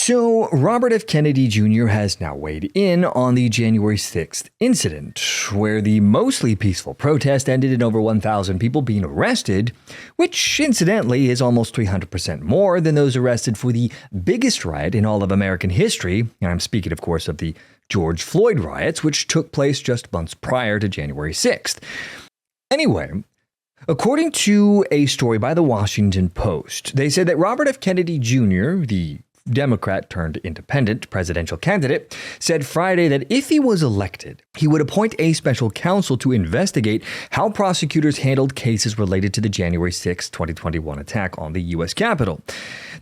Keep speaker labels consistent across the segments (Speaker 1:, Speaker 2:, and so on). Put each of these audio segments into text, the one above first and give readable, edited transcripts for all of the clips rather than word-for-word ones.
Speaker 1: So, Robert F. Kennedy Jr. has now weighed in on the January 6th incident, where the mostly peaceful protest ended in over 1,000 people being arrested, which incidentally is almost 300% more than those arrested for the biggest riot in all of American history. And I'm speaking, of course, of the George Floyd riots, which took place just months prior to January 6th. Anyway, according to a story by the Washington Post, they said that Robert F. Kennedy Jr., the Democrat turned independent presidential candidate, said Friday that if he was elected, he would appoint a special counsel to investigate how prosecutors handled cases related to the January 6, 2021 attack on the U.S. Capitol.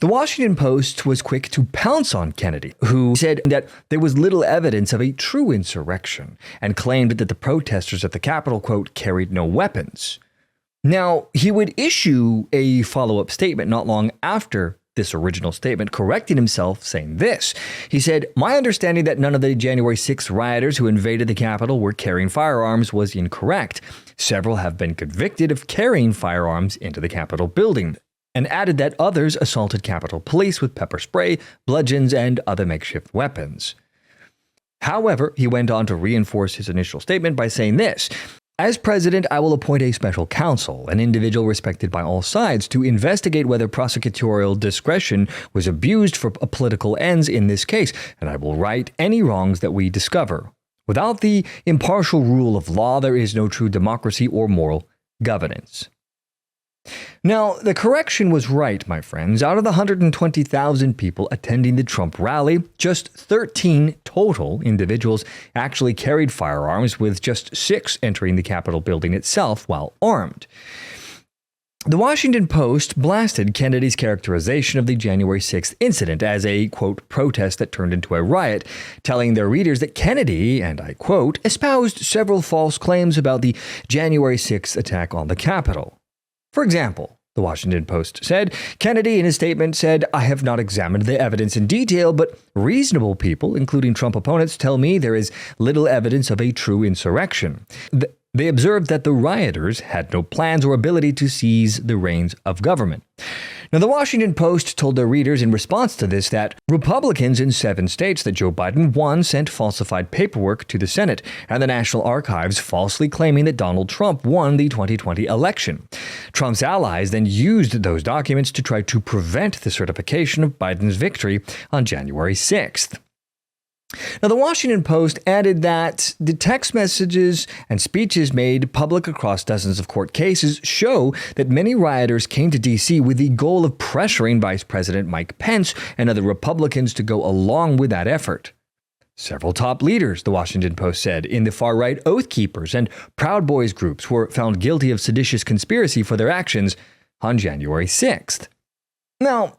Speaker 1: The Washington Post was quick to pounce on Kennedy, who said that there was little evidence of a true insurrection and claimed that the protesters at the Capitol, quote, carried no weapons. Now, he would issue a follow-up statement not long after this original statement, correcting himself, saying this. He said, "My understanding that none of the January 6th rioters who invaded the Capitol were carrying firearms was incorrect. Several have been convicted of carrying firearms into the Capitol building," and added that others assaulted Capitol Police with pepper spray, bludgeons, and other makeshift weapons. However, he went on to reinforce his initial statement by saying this. "As president, I will appoint a special counsel, an individual respected by all sides, to investigate whether prosecutorial discretion was abused for political ends in this case, and I will right any wrongs that we discover. Without the impartial rule of law, there is no true democracy or moral governance." Now, the correction was right, my friends. Out of the 120,000 people attending the Trump rally, just 13 total individuals actually carried firearms, with just 6 entering the Capitol building itself while armed. The Washington Post blasted Kennedy's characterization of the January 6th incident as a, quote, protest that turned into a riot, telling their readers that Kennedy, and I quote, espoused several false claims about the January 6th attack on the Capitol. For example, the Washington Post said, Kennedy in his statement said, "I have not examined the evidence in detail, but reasonable people, including Trump opponents, tell me there is little evidence of a true insurrection." They observed that the rioters had no plans or ability to seize the reins of government. Now, the Washington Post told their readers in response to this that Republicans in 7 states that Joe Biden won sent falsified paperwork to the Senate and the National Archives, falsely claiming that Donald Trump won the 2020 election. Trump's allies then used those documents to try to prevent the certification of Biden's victory on January 6th. Now, the Washington Post added that the text messages and speeches made public across dozens of court cases show that many rioters came to D.C. with the goal of pressuring Vice President Mike Pence and other Republicans to go along with that effort. Several top leaders, the Washington Post said, in the far-right Oath Keepers and Proud Boys groups were found guilty of seditious conspiracy for their actions on January 6th. Now,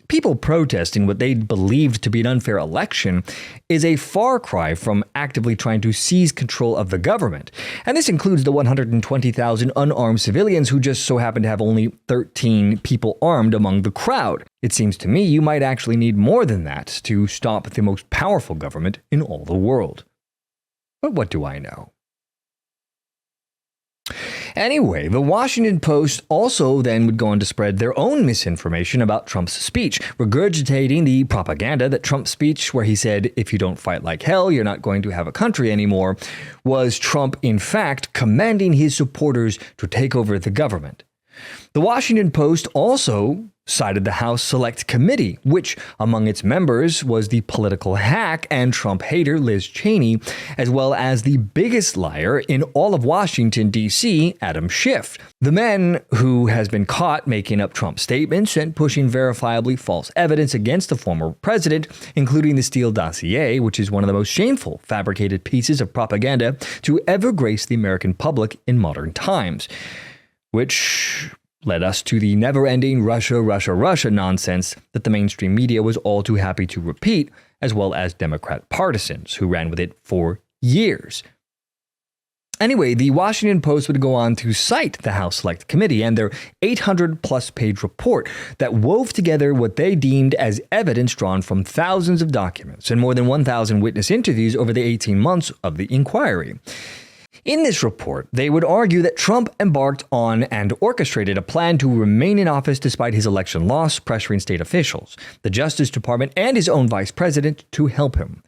Speaker 1: people protesting what they believed to be an unfair election is a far cry from actively trying to seize control of the government. And this includes the 120,000 unarmed civilians who just so happen to have only 13 people armed among the crowd. It seems to me you might actually need more than that to stop the most powerful government in all the world. But what do I know? Anyway, the Washington Post also then would go on to spread their own misinformation about Trump's speech, regurgitating the propaganda that Trump's speech, where he said, "If you don't fight like hell, you're not going to have a country anymore," was Trump, in fact, commanding his supporters to take over the government. The Washington Post also cited the House Select Committee, which among its members was the political hack and Trump hater Liz Cheney, as well as the biggest liar in all of Washington, D.C., Adam Schiff, the man who has been caught making up Trump statements and pushing verifiably false evidence against the former president, including the Steele dossier, which is one of the most shameful fabricated pieces of propaganda to ever grace the American public in modern times, which led us to the never-ending Russia, Russia, Russia nonsense that the mainstream media was all too happy to repeat, as well as Democrat partisans who ran with it for years. Anyway, the Washington Post would go on to cite the House Select Committee and their 800-plus page report that wove together what they deemed as evidence drawn from thousands of documents and more than 1,000 witness interviews over the 18 months of the inquiry. In this report, they would argue that Trump embarked on and orchestrated a plan to remain in office despite his election loss, pressuring state officials, the Justice Department, and his own vice president to help him.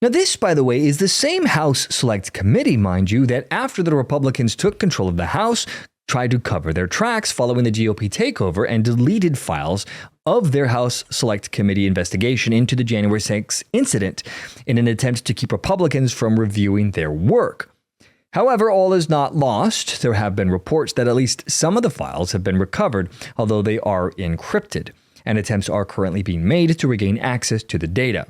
Speaker 1: Now, this, by the way, is the same House Select Committee, mind you, that after the Republicans took control of the House, tried to cover their tracks following the GOP takeover and deleted files of their House Select Committee investigation into the January 6th incident in an attempt to keep Republicans from reviewing their work. However, all is not lost. There have been reports that at least some of the files have been recovered, although they are encrypted, and attempts are currently being made to regain access to the data.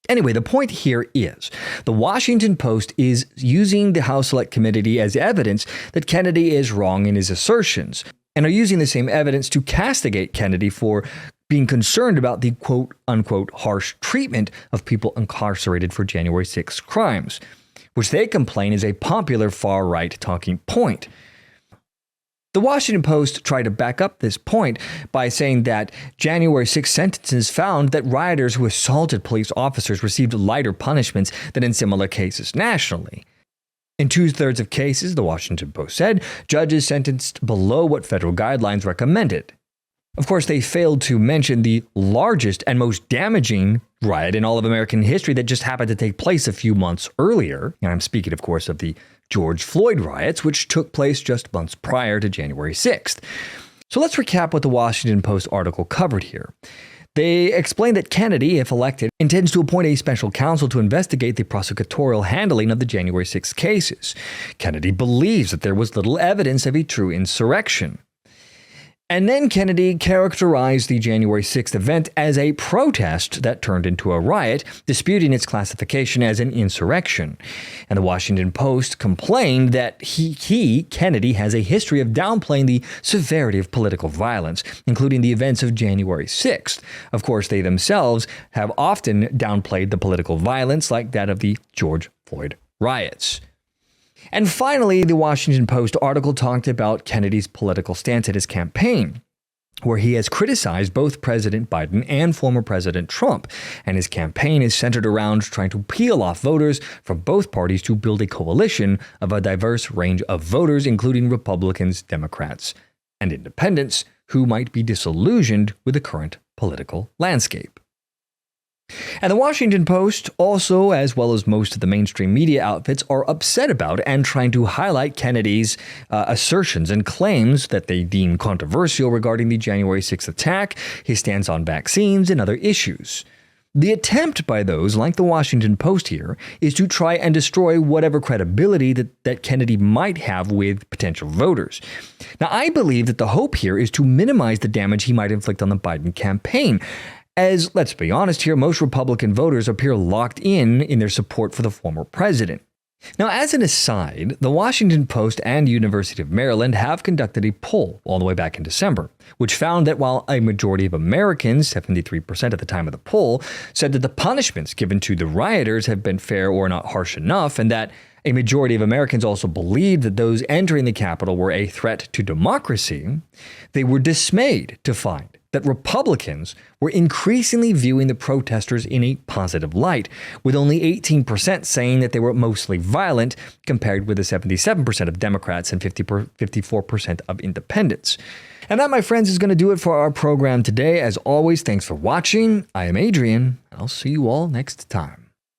Speaker 1: Anyway, the point here is the Washington Post is using the House Select Committee as evidence that Kennedy is wrong in his assertions, and are using the same evidence to castigate Kennedy for being concerned about the quote-unquote harsh treatment of people incarcerated for January 6 crimes, which they complain is a popular far-right talking point. The Washington Post tried to back up this point by saying that January 6 sentences found that rioters who assaulted police officers received lighter punishments than in similar cases nationally. In 2/3 of cases, the Washington Post said, judges sentenced below what federal guidelines recommended. Of course, they failed to mention the largest and most damaging riot in all of American history that just happened to take place a few months earlier. And I'm speaking, of course, of the George Floyd riots, which took place just months prior to January 6th. So let's recap what the Washington Post article covered here. They explained that Kennedy, if elected, intends to appoint a special counsel to investigate the prosecutorial handling of the January 6th cases. Kennedy believes that there was little evidence of a true insurrection. And then Kennedy characterized the January 6th event as a protest that turned into a riot, disputing its classification as an insurrection. And the Washington Post complained that Kennedy, has a history of downplaying the severity of political violence, including the events of January 6th. Of course, they themselves have often downplayed the political violence like that of the George Floyd riots. And finally, the Washington Post article talked about Kennedy's political stance at his campaign, where he has criticized both President Biden and former President Trump, and his campaign is centered around trying to peel off voters from both parties to build a coalition of a diverse range of voters, including Republicans, Democrats, and independents, who might be disillusioned with the current political landscape. And the Washington Post also, as well as most of the mainstream media outfits, are upset about and trying to highlight Kennedy's assertions and claims that they deem controversial regarding the January 6th attack, his stance on vaccines, and other issues. The attempt by those, like the Washington Post here, is to try and destroy whatever credibility that Kennedy might have with potential voters. Now, I believe that the hope here is to minimize the damage he might inflict on the Biden campaign, as, let's be honest here, most Republican voters appear locked in their support for the former president. Now, as an aside, the Washington Post and University of Maryland have conducted a poll all the way back in December, which found that while a majority of Americans, 73% at the time of the poll, said that the punishments given to the rioters have been fair or not harsh enough, and that a majority of Americans also believed that those entering the Capitol were a threat to democracy, they were dismayed to find that Republicans were increasingly viewing the protesters in a positive light, with only 18% saying that they were mostly violent, compared with the 77% of Democrats and 54% of independents. And that, my friends, is going to do it for our program today. As always, thanks for watching. I am Adrian. I'll see you all next time.